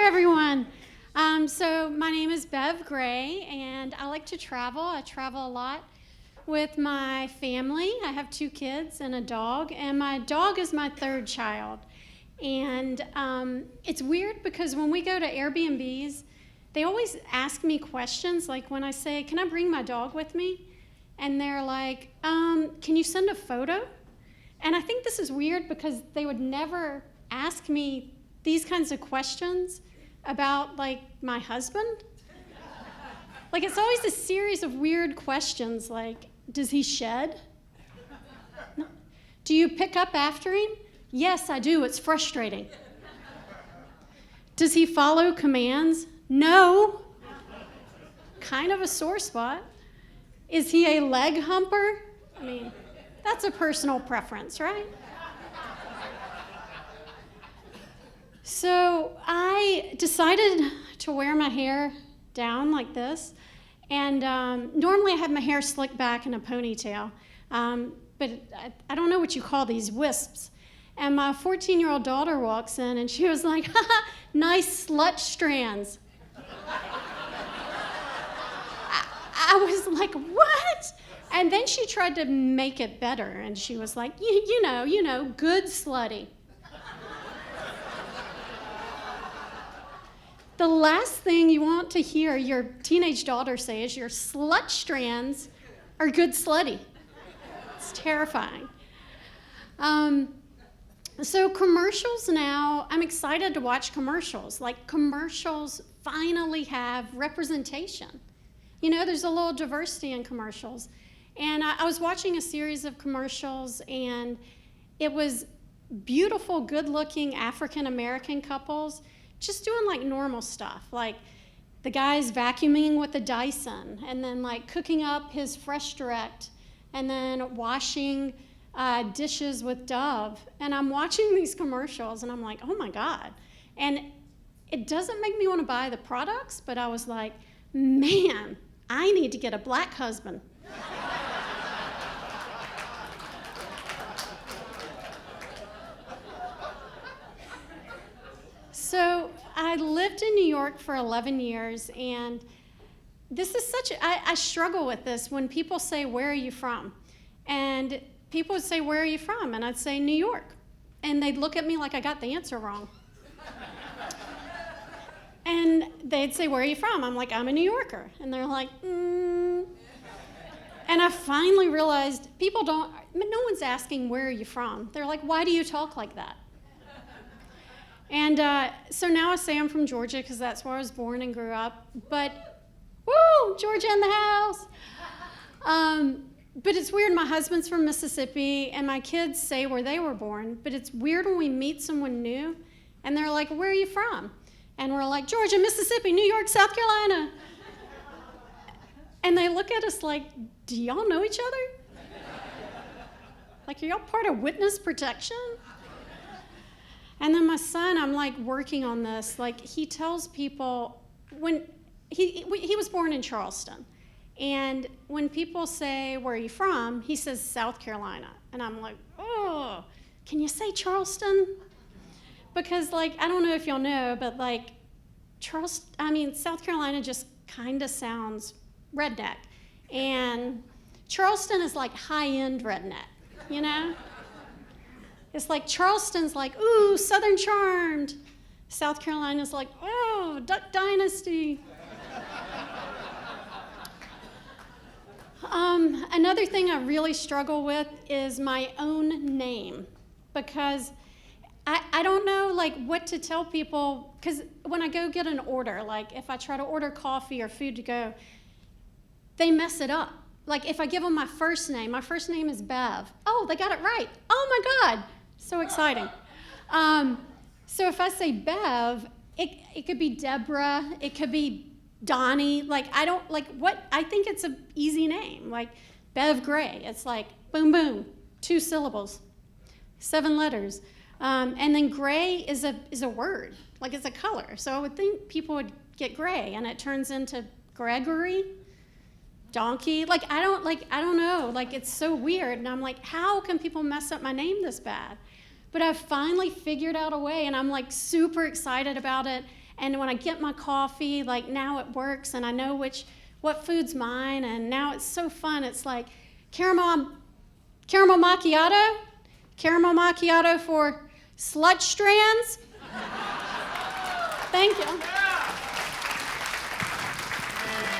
everyone. So my name is Bev Gray, and I like to travel. I travel a lot with my family. I have 2 kids and a dog, and my dog is my 3rd child. And it's weird because when we go to Airbnbs, they always ask me questions, like when I say, can I bring my dog with me? And they're like, can you send a photo? And I think this is weird because they would never ask me these kinds of questions about, like, my husband. Like, it's always a series of weird questions, like, does he shed? No. Do you pick up after him? Yes, I do. It's frustrating. Does he follow commands? No. Kind of a sore spot. Is he a leg humper? I mean, that's a personal preference, right? So I decided to wear my hair down like this, and normally I have my hair slicked back in a ponytail, but I don't know what you call these, wisps. And my 14-year-old daughter walks in, and she was like, haha, nice slut strands. I was like, what? And then she tried to make it better, and she was like, you know, good slutty. The last thing you want to hear your teenage daughter say is your slut strands are good slutty. It's terrifying. So commercials now, I'm excited to watch commercials. Like, commercials finally have representation. You know, there's a little diversity in commercials. And I was watching a series of commercials, and it was beautiful, good-looking African-American couples just doing, like, normal stuff. Like, the guy's vacuuming with a Dyson, and then, like, cooking up his Fresh Direct, and then washing dishes with Dove. And I'm watching these commercials, and I'm like, oh, my God. And it doesn't make me want to buy the products, but I was like, man, I need to get a black husband. So I lived in New York for 11 years, and this is I struggle with this when people say, where are you from? And people would say, where are you from? And I'd say, New York. And they'd look at me like I got the answer wrong. And they'd say, where are you from? I'm like, I'm a New Yorker. And they're like, And I finally realized no one's asking, where are you from? They're like, why do you talk like that? And so now I say I'm from Georgia because that's where I was born and grew up. But, woo, Georgia in the house. But it's weird. My husband's from Mississippi, and my kids say where they were born. But it's weird when we meet someone new, and they're like, where are you from? And we're like, Georgia, Mississippi, New York, South Carolina. And they look at us like, do y'all know each other? Like, are y'all part of witness protection? And then my son, I'm like working on this. Like, he tells people, when he was born in Charleston. And when people say, where are you from? He says, South Carolina. And I'm like, oh, can you say Charleston? Because, like, I don't know if y'all know, but, like, South Carolina just kind of sounds redneck. And Charleston is like high-end redneck, you know? It's like Charleston's like, ooh, Southern Charmed. South Carolina's like, oh, Duck Dynasty. Another thing I really struggle with is my own name, because I don't know, like, what to tell people, because when I go get an order, like, if I try to order coffee or food to go, they mess it up. Like, if I give them my first name is Bev. Oh, they got it right. Oh, my God. So exciting. So if I say Bev, it could be Deborah, it could be Donnie. Like, I think it's an easy name. Like, Bev Gray. It's like, boom, boom, 2 syllables, 7 letters. And then gray is a word, like it's a color. So I would think people would get gray, and it turns into Gregory, donkey. Like, I don't know. Like, it's so weird. And I'm like, how can people mess up my name this bad? But I've finally figured out a way, and I'm like super excited about it. And when I get my coffee, like now it works and I know what food's mine, and now it's so fun. It's like caramel macchiato for slut strands. Thank you.